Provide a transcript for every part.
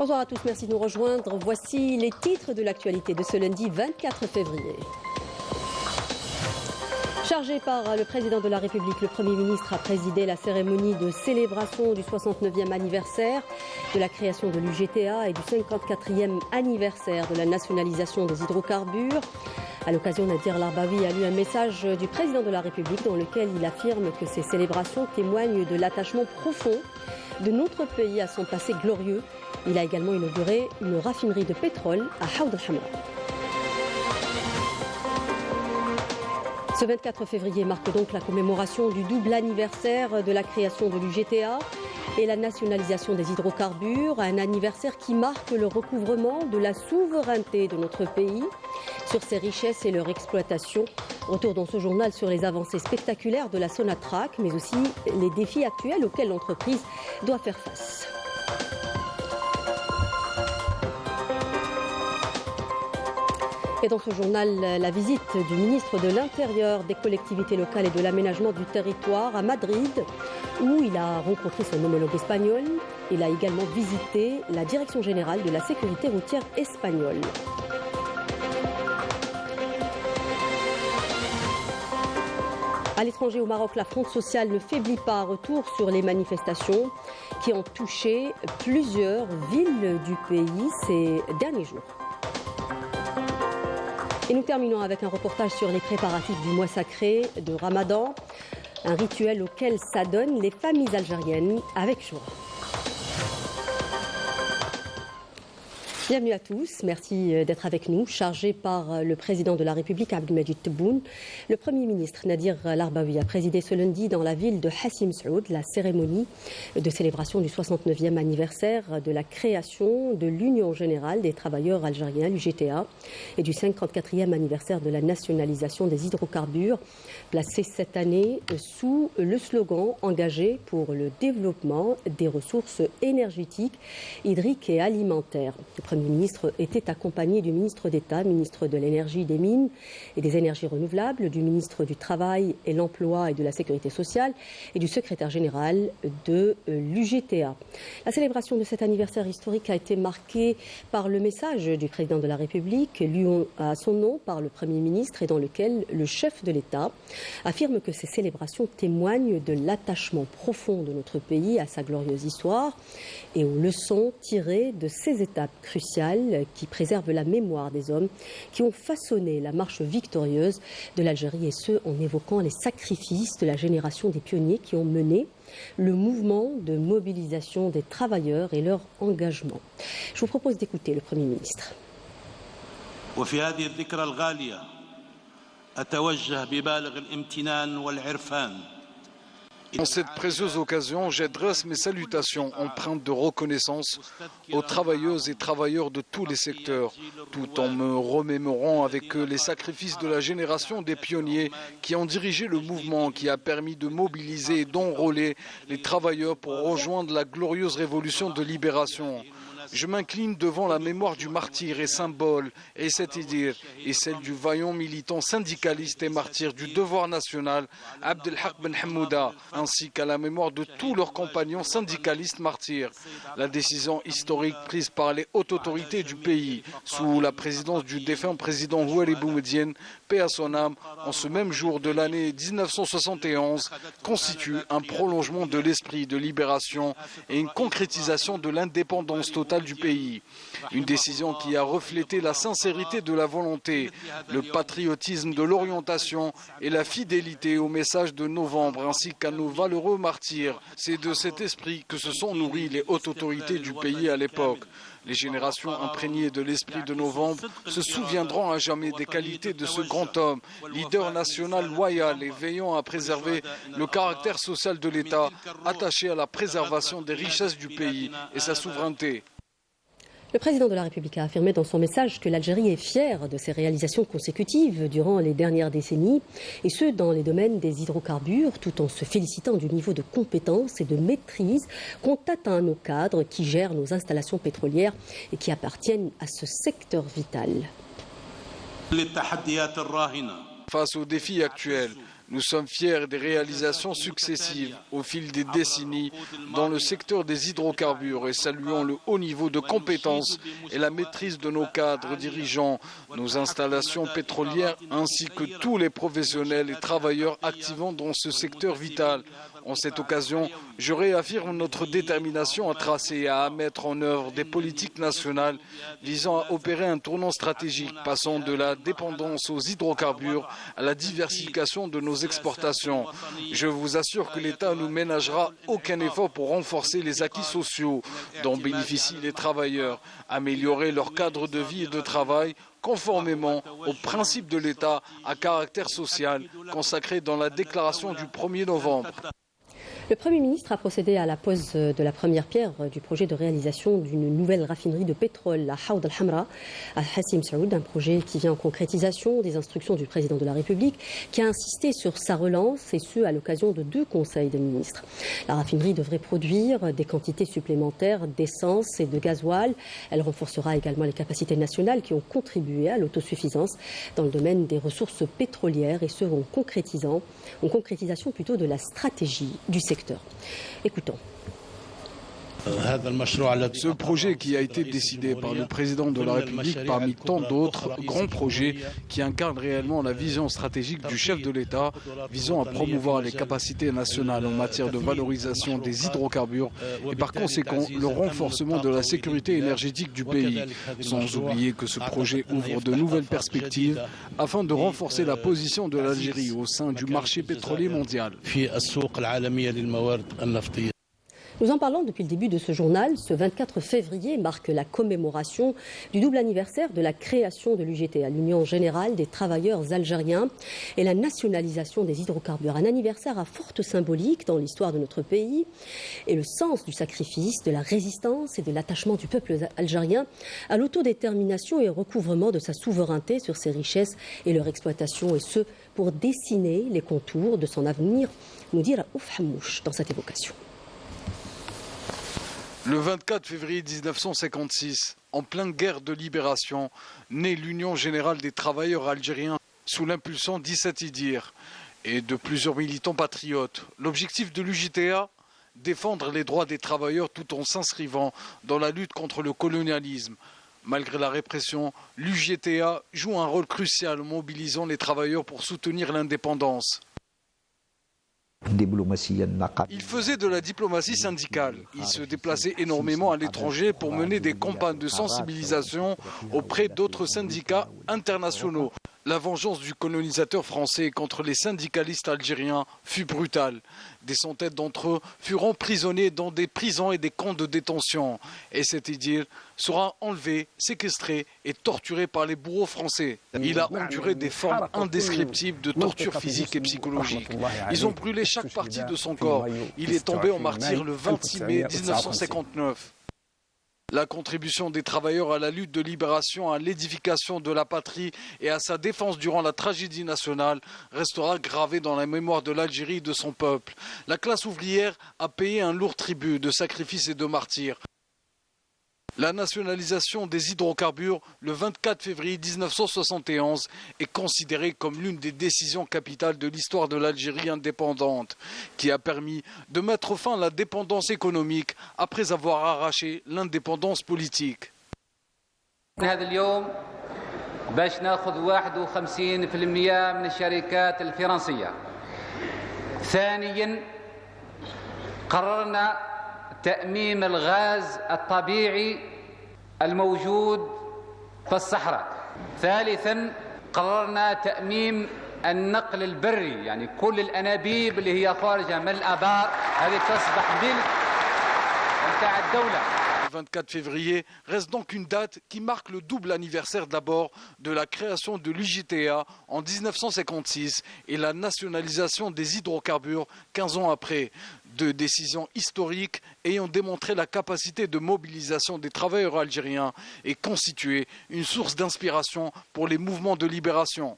Bonsoir à tous, merci de nous rejoindre. Voici les titres de l'actualité de ce lundi 24 février. Chargé par le président de la République, le Premier ministre a présidé la cérémonie de célébration du 69e anniversaire de la création de l'UGTA et du 54e anniversaire de la nationalisation des hydrocarbures. À l'occasion, Nadir Larbaoui a lu un message du président de la République dans lequel il affirme que ces célébrations témoignent de l'attachement profond de notre pays à son passé glorieux. Il a également inauguré une raffinerie de pétrole à Haoud el-Hamra. Ce 24 février marque donc la commémoration du double anniversaire de la création de l'UGTA et la nationalisation des hydrocarbures, un anniversaire qui marque le recouvrement de la souveraineté de notre pays sur ses richesses et leur exploitation. Retour dans ce journal sur les avancées spectaculaires de la Sonatrach, mais aussi les défis actuels auxquels l'entreprise doit faire face. Et dans ce journal, la visite du ministre de l'Intérieur, des collectivités locales et de l'aménagement du territoire à Madrid, où il a rencontré son homologue espagnol. Il a également visité la Direction générale de la sécurité routière espagnole. À l'étranger, au Maroc, la fronde sociale ne faiblit pas. Retour sur les manifestations qui ont touché plusieurs villes du pays ces derniers jours. Et nous terminons avec un reportage sur les préparatifs du mois sacré de Ramadan, un rituel auquel s'adonnent les familles algériennes avec joie. Bienvenue à tous, merci d'être avec nous. Chargé par le président de la République, Abdelmadjid Tebboune, le Premier ministre Nadir Larbaoui a présidé ce lundi dans la ville de Hassim Saoud la cérémonie de célébration du 69e anniversaire de la création de l'Union générale des travailleurs algériens, l'UGTA, et du 54e anniversaire de la nationalisation des hydrocarbures, placé cette année sous le slogan engagé pour le développement des ressources énergétiques, hydriques et alimentaires. Le Premier ministre était accompagné du ministre d'État, ministre de l'Énergie, des Mines et des Énergies renouvelables, du ministre du Travail et l'Emploi et de la Sécurité sociale et du secrétaire général de l'UGTA. La célébration de cet anniversaire historique a été marquée par le message du président de la République, lu à son nom par le Premier ministre et dans lequel le chef de l'État affirme que ces célébrations témoignent de l'attachement profond de notre pays à sa glorieuse histoire et aux leçons tirées de ces étapes cruciales qui préservent la mémoire des hommes qui ont façonné la marche victorieuse de l'Algérie, et ce en évoquant les sacrifices de la génération des pionniers qui ont mené le mouvement de mobilisation des travailleurs et leur engagement. Je vous propose d'écouter le Premier ministre. En cette précieuse occasion, j'adresse mes salutations empreintes de reconnaissance aux travailleuses et travailleurs de tous les secteurs, tout en me remémorant avec eux les sacrifices de la génération des pionniers qui ont dirigé le mouvement qui a permis de mobiliser et d'enrôler les travailleurs pour rejoindre la glorieuse révolution de libération. Je m'incline devant la mémoire du martyr et symbole, et cette idée, et celle du vaillant militant syndicaliste et martyr du devoir national, Abdelhak Ben Hamouda, ainsi qu'à la mémoire de tous leurs compagnons syndicalistes martyrs. La décision historique prise par les hautes autorités du pays, sous la présidence du défunt président Houari Boumediene, paix à son âme, en ce même jour de l'année 1971, constitue un prolongement de l'esprit de libération et une concrétisation de l'indépendance totale du pays. Une décision qui a reflété la sincérité de la volonté, le patriotisme de l'orientation et la fidélité au message de novembre ainsi qu'à nos valeureux martyrs. C'est de cet esprit que se sont nourries les hautes autorités du pays à l'époque. Les générations imprégnées de l'esprit de novembre se souviendront à jamais des qualités de ce grand homme, leader national loyal et veillant à préserver le caractère social de l'État, attaché à la préservation des richesses du pays et sa souveraineté. Le président de la République a affirmé dans son message que l'Algérie est fière de ses réalisations consécutives durant les dernières décennies, et ce dans les domaines des hydrocarbures, tout en se félicitant du niveau de compétence et de maîtrise qu'ont atteint nos cadres qui gèrent nos installations pétrolières et qui appartiennent à ce secteur vital. Face aux défis actuels, Nous sommes fiers des réalisations successives au fil des décennies dans le secteur des hydrocarbures et saluons le haut niveau de compétences et la maîtrise de nos cadres dirigeants, nos installations pétrolières ainsi que tous les professionnels et travailleurs activant dans ce secteur vital. En cette occasion, je réaffirme notre détermination à tracer et à mettre en œuvre des politiques nationales visant à opérer un tournant stratégique passant de la dépendance aux hydrocarbures à la diversification de nos exportations. Je vous assure que l'État ne ménagera aucun effort pour renforcer les acquis sociaux dont bénéficient les travailleurs, améliorer leur cadre de vie et de travail conformément aux principes de l'État à caractère social consacrés dans la déclaration du 1er novembre. Le Premier ministre a procédé à la pose de la première pierre du projet de réalisation d'une nouvelle raffinerie de pétrole à Haoud al-Hamra, à Hassim Saoud, un projet qui vient en concrétisation des instructions du Président de la République, qui a insisté sur sa relance, et ce à l'occasion de 2 conseils de ministres. La raffinerie devrait produire des quantités supplémentaires d'essence et de gasoil. Elle renforcera également les capacités nationales qui ont contribué à l'autosuffisance dans le domaine des ressources pétrolières, et ce en concrétisation de la stratégie du secteur. Écoutons. Ce projet qui a été décidé par le président de la République parmi tant d'autres grands projets qui incarnent réellement la vision stratégique du chef de l'État visant à promouvoir les capacités nationales en matière de valorisation des hydrocarbures et par conséquent le renforcement de la sécurité énergétique du pays. Sans oublier que ce projet ouvre de nouvelles perspectives afin de renforcer la position de l'Algérie au sein du marché pétrolier mondial. Nous en parlons depuis le début de ce journal. Ce 24 février marque la commémoration du double anniversaire de la création de l'UGTA, l'Union Générale des Travailleurs Algériens, et la nationalisation des hydrocarbures. Un anniversaire à forte symbolique dans l'histoire de notre pays et le sens du sacrifice, de la résistance et de l'attachement du peuple algérien à l'autodétermination et au recouvrement de sa souveraineté sur ses richesses et leur exploitation, et ce pour dessiner les contours de son avenir, nous dit Raouf Hamouche dans cette évocation. Le 24 février 1956, en pleine guerre de libération, naît l'Union Générale des Travailleurs Algériens sous l'impulsion d'Issa Idir et de plusieurs militants patriotes. L'objectif de l'UJTA, défendre les droits des travailleurs tout en s'inscrivant dans la lutte contre le colonialisme. Malgré la répression, l'UJTA joue un rôle crucial en mobilisant les travailleurs pour soutenir l'indépendance. Il faisait de la diplomatie syndicale. Il se déplaçait énormément à l'étranger pour mener des campagnes de sensibilisation auprès d'autres syndicats internationaux. La vengeance du colonisateur français contre les syndicalistes algériens fut brutale. Des centaines d'entre eux furent emprisonnés dans des prisons et des camps de détention. Et cet Idir sera enlevé, séquestré et torturé par les bourreaux français. Il a enduré des formes indescriptibles de torture physique et psychologique. Ils ont brûlé chaque partie de son corps. Il est tombé en martyr le 26 mai 1959. La contribution des travailleurs à la lutte de libération, à l'édification de la patrie et à sa défense durant la tragédie nationale restera gravée dans la mémoire de l'Algérie et de son peuple. La classe ouvrière a payé un lourd tribut de sacrifices et de martyrs. La nationalisation des hydrocarbures le 24 février 1971 est considérée comme l'une des décisions capitales de l'histoire de l'Algérie indépendante, qui a permis de mettre fin à la dépendance économique après avoir arraché l'indépendance politique. تأميم الغاز الطبيعي الموجود في الصحراء. ثالثا قررنا تأميم النقل البري، يعني كل الأنابيب اللي هي خارجة من الآبار هذه تصبح ملك متاع الدولة. Le 24 février reste donc une date qui marque le double anniversaire d'abord de la création de l'UJTA en 1956 et la nationalisation des hydrocarbures 15 ans après. 2 décisions historiques ayant démontré la capacité de mobilisation des travailleurs algériens et constitué une source d'inspiration pour les mouvements de libération.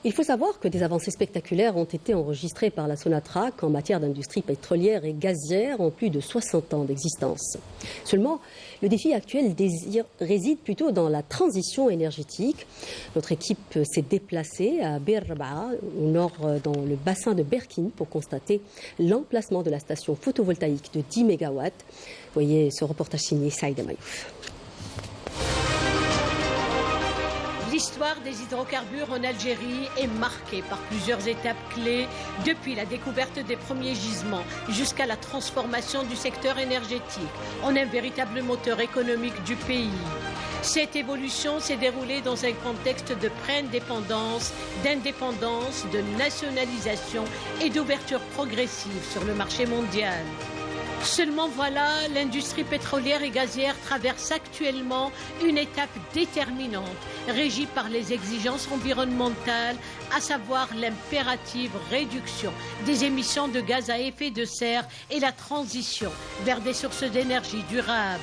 Il faut savoir que des avancées spectaculaires ont été enregistrées par la Sonatrach en matière d'industrie pétrolière et gazière en plus de 60 ans d'existence. Seulement, le défi actuel réside plutôt dans la transition énergétique. Notre équipe s'est déplacée à Bir Rabaa, au nord dans le bassin de Berkine, pour constater l'emplacement de la station photovoltaïque de 10 MW. Voyez ce reportage signé Saïda Mayouf. L'histoire des hydrocarbures en Algérie est marquée par plusieurs étapes clés, depuis la découverte des premiers gisements jusqu'à la transformation du secteur énergétique en un véritable moteur économique du pays. Cette évolution s'est déroulée dans un contexte de pré-indépendance, d'indépendance, de nationalisation et d'ouverture progressive sur le marché mondial. Seulement voilà, l'industrie pétrolière et gazière traverse actuellement une étape déterminante, régie par les exigences environnementales, à savoir l'impérative réduction des émissions de gaz à effet de serre et la transition vers des sources d'énergie durables.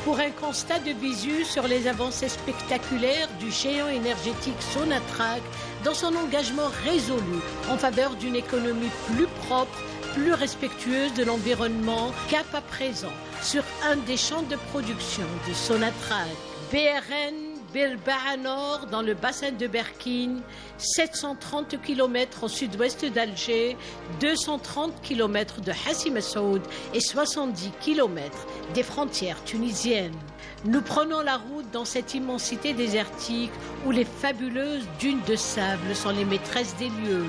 Pour un constat de visu sur les avancées spectaculaires du géant énergétique Sonatrach dans son engagement résolu en faveur d'une économie plus propre, plus respectueuse de l'environnement, cap à présent sur un des champs de production de Sonatrach. BRN Bir Rabaa Nord, dans le bassin de Berkine, 730 km au sud-ouest d'Alger, 230 km de Hassim Saoud et 70 km des frontières tunisiennes. Nous prenons la route dans cette immensité désertique où les fabuleuses dunes de sable sont les maîtresses des lieux.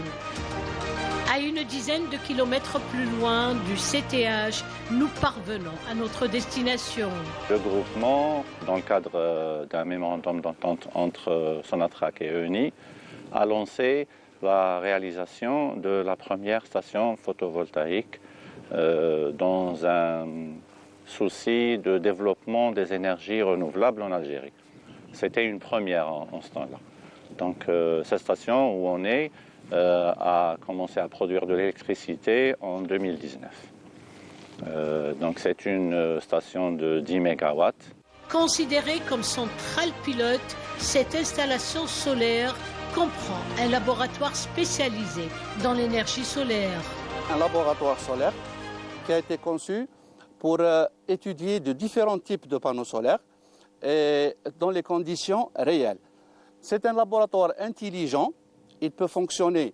À une dizaine de kilomètres plus loin du CTH, nous parvenons à notre destination. Le groupement, dans le cadre d'un mémorandum d'entente entre Sonatrach et ENI, a lancé la réalisation de la première station photovoltaïque dans un souci de développement des énergies renouvelables en Algérie. C'était une première en ce temps-là. Donc cette station où on est a commencé à produire de l'électricité en 2019. Donc c'est une station de 10 MW. Considérée comme centrale pilote, cette installation solaire comprend un laboratoire spécialisé dans l'énergie solaire. Un laboratoire solaire qui a été conçu pour étudier de différents types de panneaux solaires et dans les conditions réelles. C'est un laboratoire intelligent. Il peut fonctionner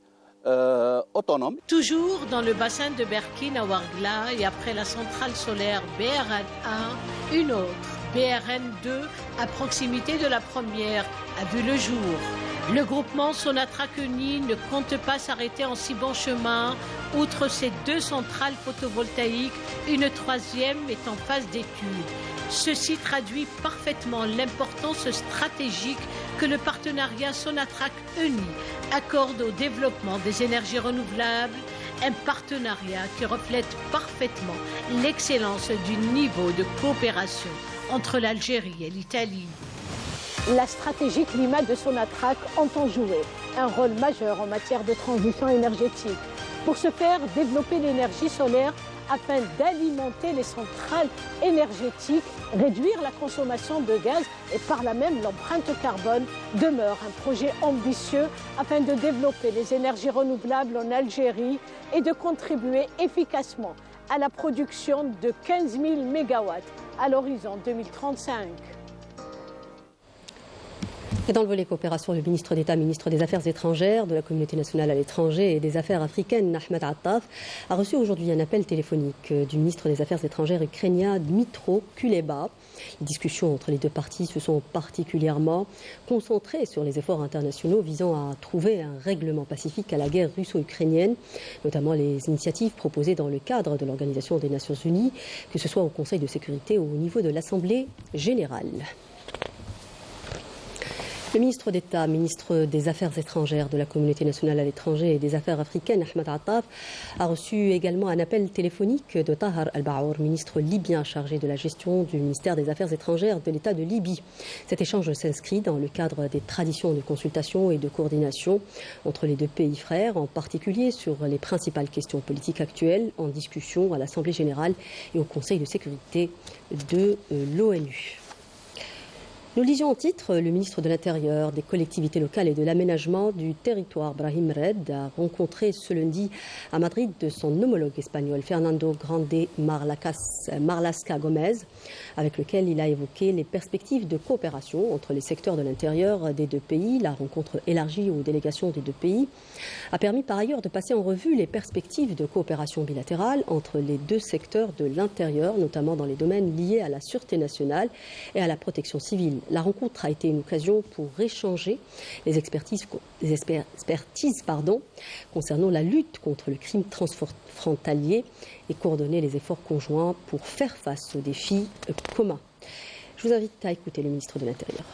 autonome. Toujours dans le bassin de Berkine à Ouargla et après la centrale solaire BRN1, une autre, BRN2, à proximité de la première, a vu le jour. Le groupement Sonatrach-ENI ne compte pas s'arrêter en si bon chemin. Outre ces deux centrales photovoltaïques, une troisième est en phase d'étude. Ceci traduit parfaitement l'importance stratégique que le partenariat Sonatrach-ENI accorde au développement des énergies renouvelables, un partenariat qui reflète parfaitement l'excellence du niveau de coopération entre l'Algérie et l'Italie. La stratégie climat de Sonatrach entend jouer un rôle majeur en matière de transition énergétique. Pour ce faire, développer l'énergie solaire afin d'alimenter les centrales énergétiques, réduire la consommation de gaz et par là même l'empreinte carbone demeure un projet ambitieux afin de développer les énergies renouvelables en Algérie et de contribuer efficacement à la production de 15 000 MW à l'horizon 2035. Et dans le volet coopération, le ministre d'État, ministre des Affaires étrangères, de la communauté nationale à l'étranger et des Affaires africaines, Ahmed Attaf, a reçu aujourd'hui un appel téléphonique du ministre des Affaires étrangères ukrainien Dmytro Kuleba. Les discussions entre les deux parties se sont particulièrement concentrées sur les efforts internationaux visant à trouver un règlement pacifique à la guerre russo-ukrainienne, notamment les initiatives proposées dans le cadre de l'Organisation des Nations Unies, que ce soit au Conseil de sécurité ou au niveau de l'Assemblée générale. Le ministre d'État, ministre des Affaires étrangères, de la communauté nationale à l'étranger et des Affaires africaines, Ahmed Attaf, a reçu également un appel téléphonique de Tahar Al-Baour, ministre libyen chargé de la gestion du ministère des Affaires étrangères de l'État de Libye. Cet échange s'inscrit dans le cadre des traditions de consultation et de coordination entre les deux pays frères, en particulier sur les principales questions politiques actuelles en discussion à l'Assemblée générale et au Conseil de sécurité de l'ONU. Nous lisions en titre, le ministre de l'Intérieur, des collectivités locales et de l'aménagement du territoire, Brahim Red, a rencontré ce lundi à Madrid son homologue espagnol, Fernando Grande Marlaska Gomez, avec lequel il a évoqué les perspectives de coopération entre les secteurs de l'intérieur des deux pays. La rencontre élargie aux délégations des deux pays a permis par ailleurs de passer en revue les perspectives de coopération bilatérale entre les deux secteurs de l'intérieur, notamment dans les domaines liés à la sûreté nationale et à la protection civile. La rencontre a été une occasion pour échanger les expertises concernant la lutte contre le crime transfrontalier et coordonner les efforts conjoints pour faire face aux défis communs. Je vous invite à écouter le ministre de l'Intérieur.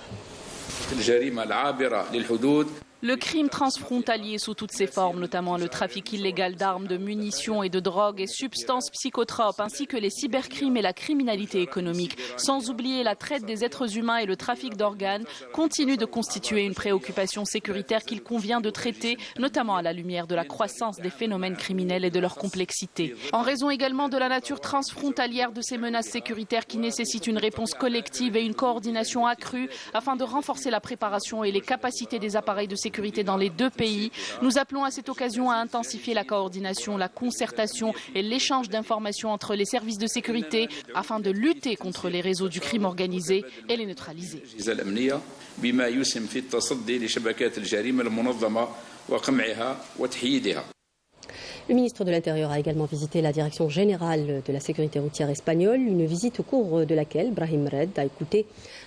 Le crime transfrontalier sous toutes ses formes, notamment le trafic illégal d'armes, de munitions et de drogues et substances psychotropes, ainsi que les cybercrimes et la criminalité économique, sans oublier la traite des êtres humains et le trafic d'organes, continuent de constituer une préoccupation sécuritaire qu'il convient de traiter, notamment à la lumière de la croissance des phénomènes criminels et de leur complexité. En raison également de la nature transfrontalière de ces menaces sécuritaires qui nécessitent une réponse collective et une coordination accrue afin de renforcer la préparation et les capacités des appareils de sécurité dans les deux pays. Nous appelons à cette occasion à intensifier la coordination, la concertation et l'échange d'informations entre les services de sécurité afin de lutter contre les réseaux du crime organisé et les neutraliser. Le ministre de l'Intérieur a également visité la Direction générale de la sécurité routière espagnole, une visite au cours de laquelle Brahim Red a écouté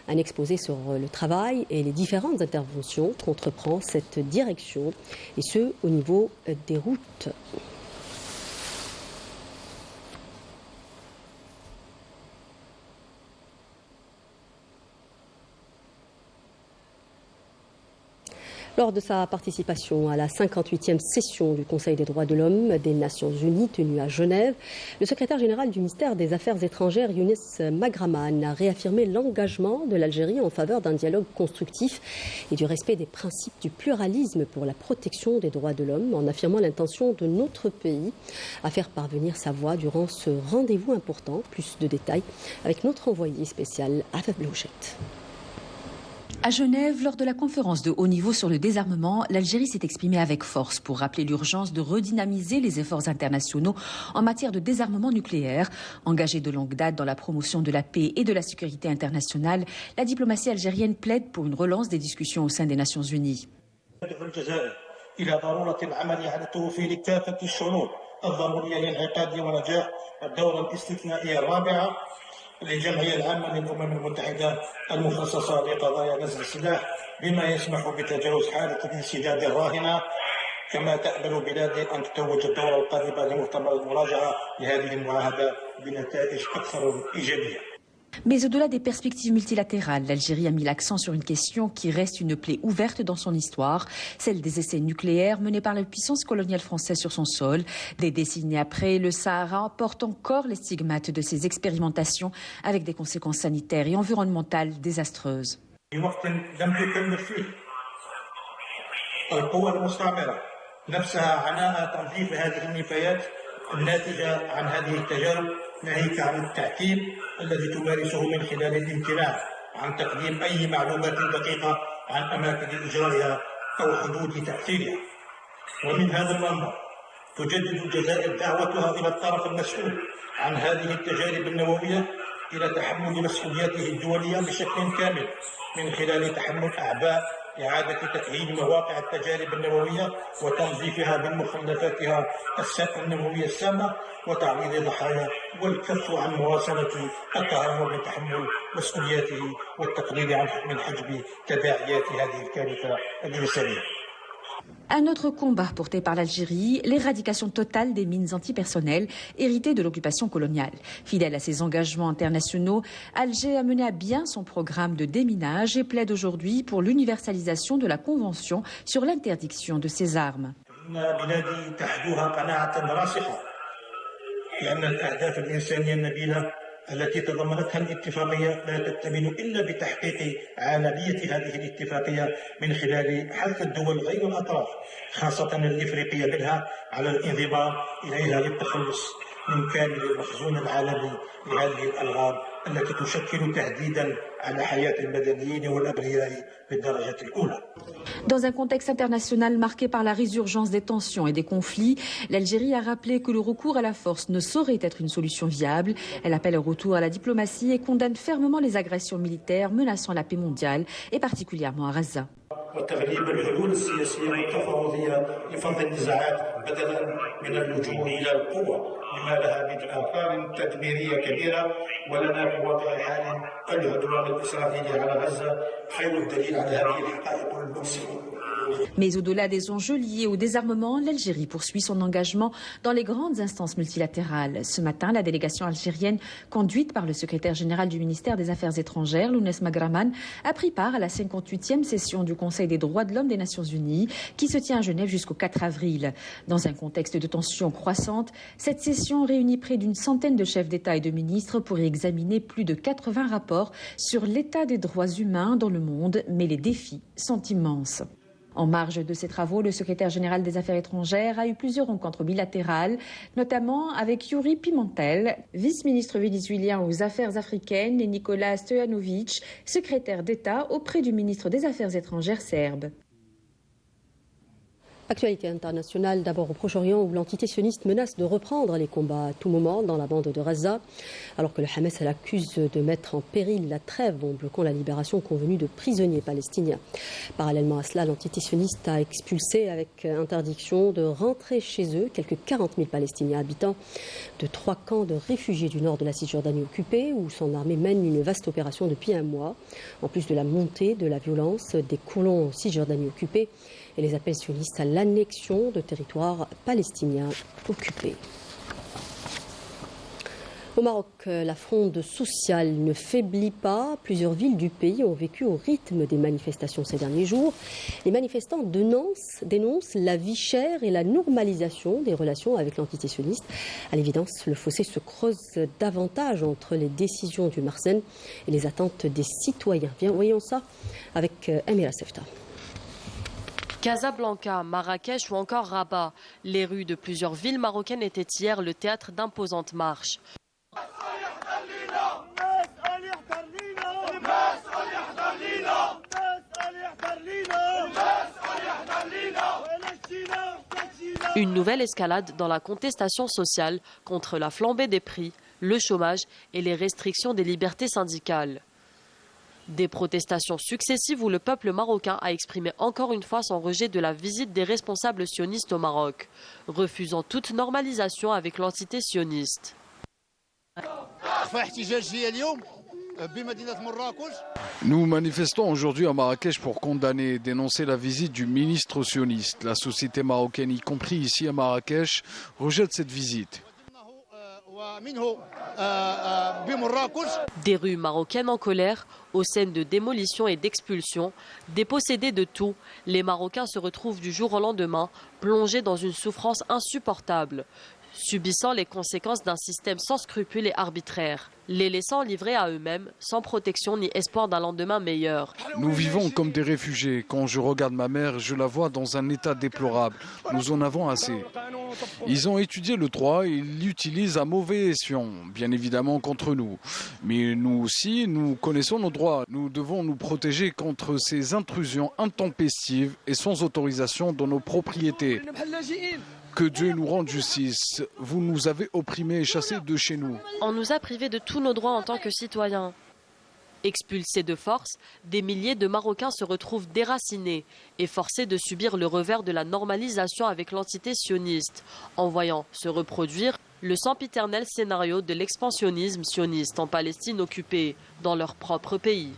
un exposé sur le travail et les différentes interventions qu'entreprend cette direction, et ce, au niveau des routes. Lors de sa participation à la 58e session du Conseil des droits de l'homme des Nations Unies tenue à Genève, le secrétaire général du ministère des Affaires étrangères, Younes Magraman, a réaffirmé l'engagement de l'Algérie en faveur d'un dialogue constructif et du respect des principes du pluralisme pour la protection des droits de l'homme, en affirmant l'intention de notre pays à faire parvenir sa voix durant ce rendez-vous important. Plus de détails avec notre envoyé spécial, Afaf Blouchette. À Genève, lors de la conférence de haut niveau sur le désarmement, l'Algérie s'est exprimée avec force pour rappeler l'urgence de redynamiser les efforts internationaux en matière de désarmement nucléaire. Engagée de longue date dans la promotion de la paix et de la sécurité internationale, la diplomatie algérienne plaide pour une relance des discussions au sein des Nations Unies. للجمعية العامة للأمم المتحدة المخصصة لقضايا نزع السلاح بما يسمح بتجاوز حالة الانسداد الراهنة كما تأمل بلادي أن تتوج الدورة القادمة لمؤتمر المراجعة لهذه المعاهدة بنتائج أكثر إيجابية. Mais au-delà des perspectives multilatérales, l'Algérie a mis l'accent sur une question qui reste une plaie ouverte dans son histoire, celle des essais nucléaires menés par la puissance coloniale française sur son sol. Des décennies après, le Sahara porte encore les stigmates de ces expérimentations avec des conséquences sanitaires et environnementales désastreuses. الناتجة عن هذه التجارب ناهيك عن التعتيم الذي تمارسه من خلال الامتناع عن تقديم أي معلومات دقيقة عن أماكن إجرائها أو حدود تأثيرها. ومن هذا المنظر تجدد الجزائر دعوتها إلى الطرف المسؤول عن هذه التجارب النووية إلى تحمل مسؤولياته الدولية بشكل كامل من خلال تحمل أعباء إعادة تأهيل مواقع التجارب النووية وتنظيفها من مخلفاتها النووية السامة وتعويض ضحايا والكف عن مواصلة التهرب من تحمل مسؤولياته والتقليل من حجم تداعيات هذه الكارثة الإنسانية. Un autre combat porté par l'Algérie, l'éradication totale des mines antipersonnelles héritées de l'occupation coloniale. Fidèle à ses engagements internationaux, Alger a mené à bien son programme de déminage et plaide aujourd'hui pour l'universalisation de la Convention sur l'interdiction de ces armes. التي تضمنتها الاتفاقية لا تكتمل إلا بتحقيق عالمية هذه الاتفاقية من خلال حث الدول غير الأطراف خاصة الإفريقية منها على الانضمام إليها للتخلص من كامل المخزون العالمي لهذه الألغام التي تشكل تهديدا على حياة المدنيين والأبرياء بالدرجة الأولى. Dans un contexte international marqué par la résurgence des tensions et des conflits, l'Algérie a rappelé que le recours à la force ne saurait être une solution viable. Elle appelle au retour à la diplomatie et condamne fermement les agressions militaires menaçant la paix mondiale et particulièrement à Gaza. وتغليب الحلول السياسية والتفاوضية لفض النزاعات بدلا من اللجوء إلى القوة لما لها من آثار تدميرية كبيرة ولنا في وضع حال العدوان الإسرائيلي على غزة خير الدليل على هذه الحقائق المؤسفة. Mais au-delà des enjeux liés au désarmement, l'Algérie poursuit son engagement dans les grandes instances multilatérales. Ce matin, la délégation algérienne, conduite par le secrétaire général du ministère des Affaires étrangères, Lounès Magraman, a pris part à la 58e session du Conseil des droits de l'homme des Nations Unies, qui se tient à Genève jusqu'au 4 avril. Dans un contexte de tensions croissantes, cette session réunit près d'une centaine de chefs d'État et de ministres pour y examiner plus de 80 rapports sur l'état des droits humains dans le monde, mais les défis sont immenses. En marge de ces travaux, le secrétaire général des Affaires étrangères a eu plusieurs rencontres bilatérales, notamment avec Yuri Pimentel, vice-ministre vénézuélien aux Affaires africaines, et Nicolas Stojanovic, secrétaire d'État auprès du ministre des Affaires étrangères serbe. Actualité internationale, d'abord au Proche-Orient où l'entité sioniste menace de reprendre les combats à tout moment dans la bande de Gaza, alors que le Hamas l'accuse de mettre en péril la trêve en bloquant la libération convenue de prisonniers palestiniens. Parallèlement à cela, l'entité sioniste a expulsé avec interdiction de rentrer chez eux quelques 40 000 Palestiniens habitants de 3 camps de réfugiés du nord de la Cisjordanie occupée, où son armée mène une vaste opération depuis un mois, en plus de la montée de la violence des colons en Cisjordanie occupée et les appels sionistes à l'annexion de territoires palestiniens occupés. Au Maroc, la fronde sociale ne faiblit pas. Plusieurs villes du pays ont vécu au rythme des manifestations ces derniers jours. Les manifestants dénoncent la vie chère et la normalisation des relations avec l'entité sioniste. À l'évidence, le fossé se creuse davantage entre les décisions du Marsen et les attentes des citoyens. Bien, voyons ça avec Amira Sefta. Casablanca, Marrakech ou encore Rabat, les rues de plusieurs villes marocaines étaient hier le théâtre d'imposantes marches. Une nouvelle escalade dans la contestation sociale contre la flambée des prix, le chômage et les restrictions des libertés syndicales. Des protestations successives où le peuple marocain a exprimé encore une fois son rejet de la visite des responsables sionistes au Maroc, refusant toute normalisation avec l'entité sioniste. Nous manifestons aujourd'hui à Marrakech pour condamner et dénoncer la visite du ministre sioniste. La société marocaine, y compris ici à Marrakech, rejette cette visite. Des rues marocaines en colère, aux scènes de démolition et d'expulsion, dépossédés de tout, les Marocains se retrouvent du jour au lendemain plongés dans une souffrance insupportable, subissant les conséquences d'un système sans scrupules et arbitraire, les laissant livrés à eux-mêmes, sans protection ni espoir d'un lendemain meilleur. Nous vivons comme des réfugiés. Quand je regarde ma mère, je la vois dans un état déplorable. Nous en avons assez. Ils ont étudié le droit et ils l'utilisent à mauvais escient, bien évidemment contre nous. Mais nous aussi, nous connaissons nos droits. Nous devons nous protéger contre ces intrusions intempestives et sans autorisation dans nos propriétés. Que Dieu nous rende justice. Vous nous avez opprimés et chassés de chez nous. On nous a privés de tous nos droits en tant que citoyens. Expulsés de force, des milliers de Marocains se retrouvent déracinés et forcés de subir le revers de la normalisation avec l'entité sioniste, en voyant se reproduire le sempiternel scénario de l'expansionnisme sioniste en Palestine occupée, dans leur propre pays.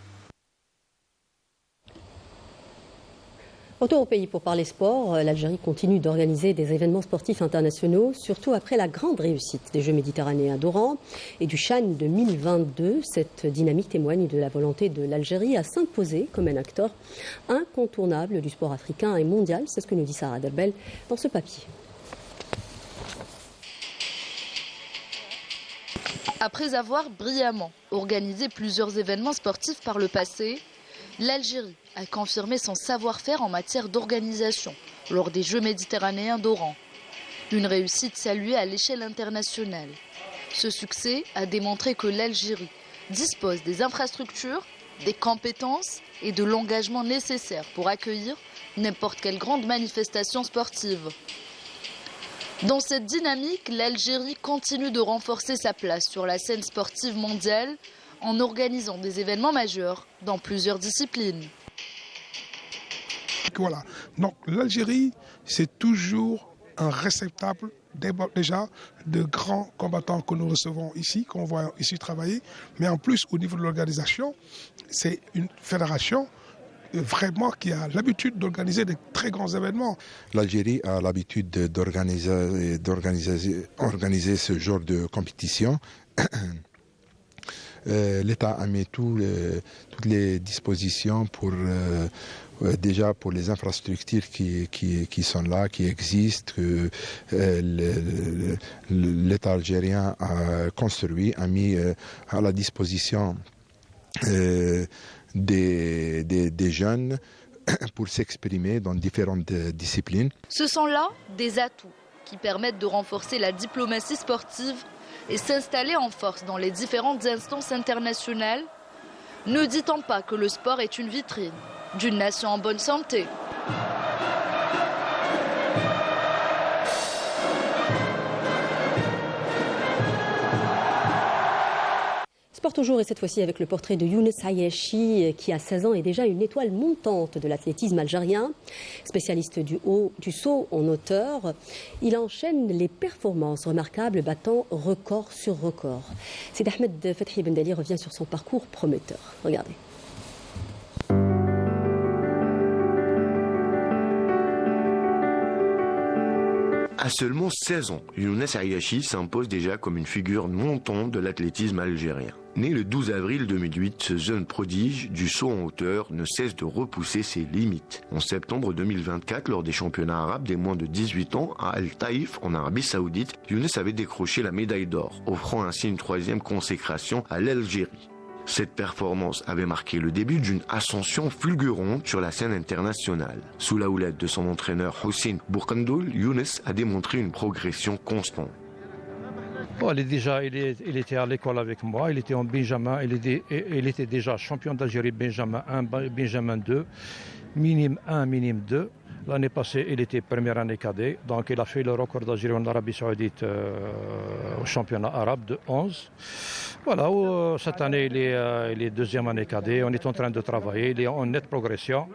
Retour au pays pour parler sport. L'Algérie continue d'organiser des événements sportifs internationaux, surtout après la grande réussite des Jeux méditerranéens d'Oran et du Chan 2022. Cette dynamique témoigne de la volonté de l'Algérie à s'imposer comme un acteur incontournable du sport africain et mondial. C'est ce que nous dit Sarah Derbel dans ce papier. Après avoir brillamment organisé plusieurs événements sportifs par le passé, l'Algérie a confirmé son savoir-faire en matière d'organisation lors des Jeux méditerranéens d'Oran. Une réussite saluée à l'échelle internationale. Ce succès a démontré que l'Algérie dispose des infrastructures des compétences et de l'engagement nécessaires pour accueillir n'importe quelle grande manifestation sportive. Dans cette dynamique, l'Algérie continue de renforcer sa place sur la scène sportive mondiale en organisant des événements majeurs dans plusieurs disciplines. Voilà. Donc l'Algérie, c'est toujours un réceptacle déjà de grands combattants que nous recevons ici, qu'on voit ici travailler. Mais en plus, au niveau de l'organisation, c'est une fédération vraiment qui a l'habitude d'organiser de très grands événements. L'Algérie a l'habitude d'organiser ce genre de compétition. L'État a mis toutes les dispositions pour déjà pour les infrastructures qui sont là, qui existent, que l'État algérien a construit, a mis à la disposition des jeunes pour s'exprimer dans différentes disciplines. Ce sont là des atouts qui permettent de renforcer la diplomatie sportive et s'installer en force dans les différentes instances internationales, ne dit-on pas que le sport est une vitrine d'une nation en bonne santé. Sport toujours et cette fois-ci avec le portrait de Younes Ayachi qui à 16 ans est déjà une étoile montante de l'athlétisme algérien. Spécialiste du saut en hauteur, il enchaîne les performances remarquables battant record sur record. Sid Ahmed Fethi Bendali revient sur son parcours prometteur. Regardez. À seulement 16 ans, Younes Ayachi s'impose déjà comme une figure montante de l'athlétisme algérien. Né le 12 avril 2008, ce jeune prodige du saut en hauteur ne cesse de repousser ses limites. En septembre 2024, lors des championnats arabes des moins de 18 ans à Al-Taïf, en Arabie Saoudite, Younes avait décroché la médaille d'or, offrant ainsi une 3e consécration à l'Algérie. Cette performance avait marqué le début d'une ascension fulgurante sur la scène internationale. Sous la houlette de son entraîneur Houssine Bourkandoul, Younes a démontré une progression constante. Bon, il était à l'école avec moi, il était en Benjamin, il était déjà champion d'Algérie Benjamin 1, Benjamin 2, minime 1, minime 2. L'année passée, il était première année cadet, donc il a fait le record d'Algérie en Arabie Saoudite au championnat arabe de 11. Voilà, cette année, il est deuxième année cadet, on est en train de travailler, il est en nette progression.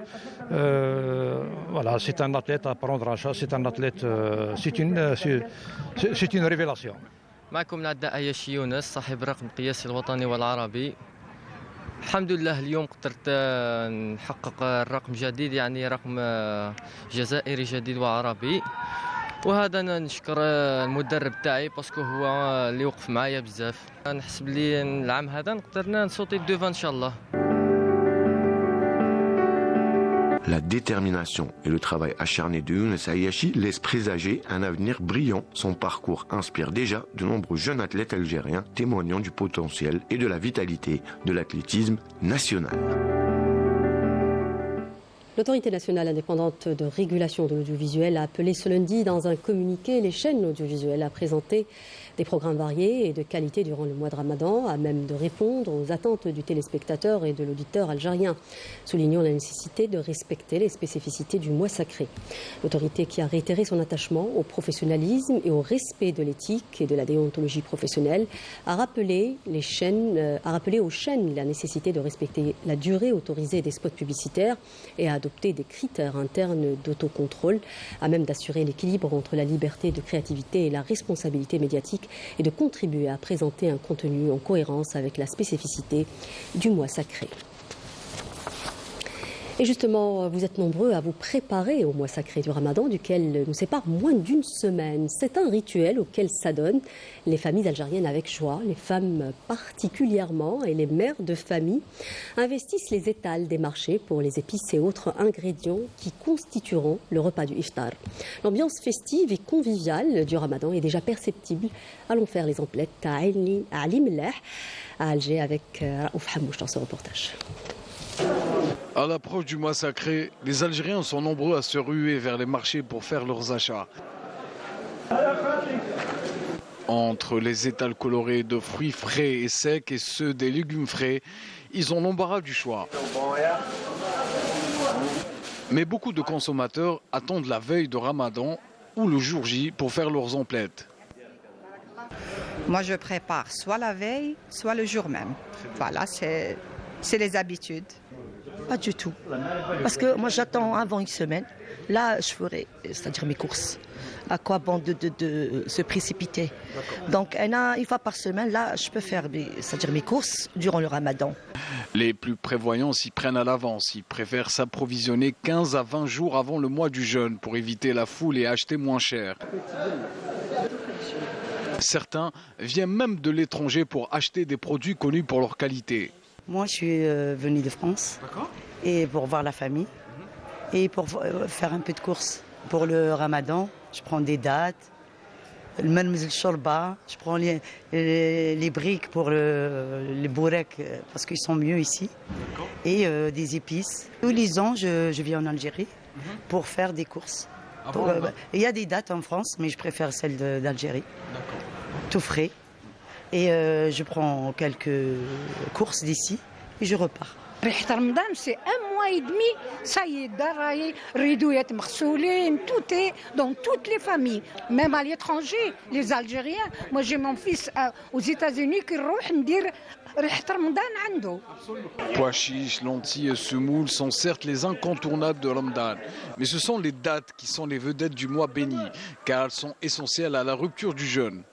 Voilà, c'est un athlète à prendre en charge, c'est un athlète, c'est une révélation. معكم العداء أياشي يونس صاحب الرقم القياسي الوطني والعربي. الحمد لله اليوم قدرت نحقق الرقم جديد يعني رقم جزائري جديد وعربي وهذا أنا نشكر المدرب تاعي باسكو هو اللي وقف معايا بزاف نحسب لي العام هذا نقدرنا نصوتي الدوفا إن شاء الله. La détermination et le travail acharné de Younes Ayachi laissent présager un avenir brillant. Son parcours inspire déjà de nombreux jeunes athlètes algériens témoignant du potentiel et de la vitalité de l'athlétisme national. L'autorité nationale indépendante de régulation de l'audiovisuel a appelé ce lundi dans un communiqué les chaînes audiovisuelles à présenter des programmes variés et de qualité durant le mois de Ramadan, à même de répondre aux attentes du téléspectateur et de l'auditeur algérien, soulignant la nécessité de respecter les spécificités du mois sacré. L'autorité qui a réitéré son attachement au professionnalisme et au respect de l'éthique et de la déontologie professionnelle a rappelé aux chaînes la nécessité de respecter la durée autorisée des spots publicitaires et à adopter des critères internes d'autocontrôle à même d'assurer l'équilibre entre la liberté de créativité et la responsabilité médiatique et de contribuer à présenter un contenu en cohérence avec la spécificité du mois sacré. Et justement, vous êtes nombreux à vous préparer au mois sacré du Ramadan, duquel nous sépare moins d'une semaine. C'est un rituel auquel s'adonnent les familles algériennes avec joie. Les femmes particulièrement et les mères de famille investissent les étals des marchés pour les épices et autres ingrédients qui constitueront le repas du iftar. L'ambiance festive et conviviale du Ramadan est déjà perceptible. Allons faire les emplettes à Ali Mellah, à Alger, avec Raouf Hamouche dans ce reportage. À l'approche du mois sacré, les Algériens sont nombreux à se ruer vers les marchés pour faire leurs achats. Entre les étals colorés de fruits frais et secs et ceux des légumes frais, ils ont l'embarras du choix. Mais beaucoup de consommateurs attendent la veille de Ramadan ou le jour J pour faire leurs emplettes. Moi, je prépare soit la veille, soit le jour même. Voilà, c'est les habitudes. Pas du tout. Parce que moi, j'attends avant une semaine. Là, je ferai, c'est-à-dire mes courses. À quoi bon de se précipiter? Donc, une fois par semaine, là, je peux faire c'est-à-dire mes courses durant le Ramadan. Les plus prévoyants s'y prennent à l'avance. Ils préfèrent s'approvisionner 15 à 20 jours avant le mois du jeûne pour éviter la foule et acheter moins cher. Certains viennent même de l'étranger pour acheter des produits connus pour leur qualité. Moi, je suis venue de France et pour voir la famille et pour faire un peu de courses. Pour le Ramadan, je prends des dattes, le manmezl shorba, je prends les briques pour les bourreks parce qu'ils sont mieux ici et des épices. Tous les ans, je viens en Algérie pour faire des courses. Il y a des dates en France, mais je préfère celles d'Algérie. Tout frais. Et je prends quelques courses d'ici et je repars. Ramadan, c'est un mois et demi, ça y est, daraï, ridouyat marsoulin, tout est dans toutes les familles, même à l'étranger, les Algériens. Moi, j'ai mon fils aux États-Unis qui roule me dire Ramadan ando. Pois chiches, lentilles et semoule sont certes les incontournables de Ramadan, mais ce sont les dattes qui sont les vedettes du mois béni, car elles sont essentielles à la rupture du jeûne.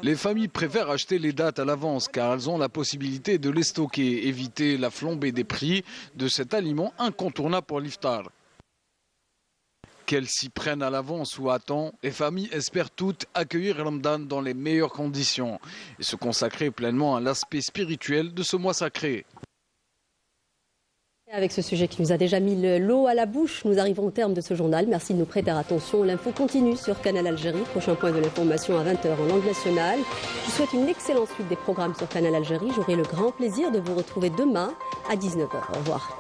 Les familles préfèrent acheter les dattes à l'avance car elles ont la possibilité de les stocker, éviter la flambée des prix de cet aliment incontournable pour l'iftar. Qu'elles s'y prennent à l'avance ou à temps, les familles espèrent toutes accueillir Ramadan dans les meilleures conditions et se consacrer pleinement à l'aspect spirituel de ce mois sacré. Avec ce sujet qui nous a déjà mis l'eau à la bouche, nous arrivons au terme de ce journal. Merci de nous prêter attention. L'info continue sur Canal Algérie. Prochain point de l'information à 20h en langue nationale. Je vous souhaite une excellente suite des programmes sur Canal Algérie. J'aurai le grand plaisir de vous retrouver demain à 19h. Au revoir.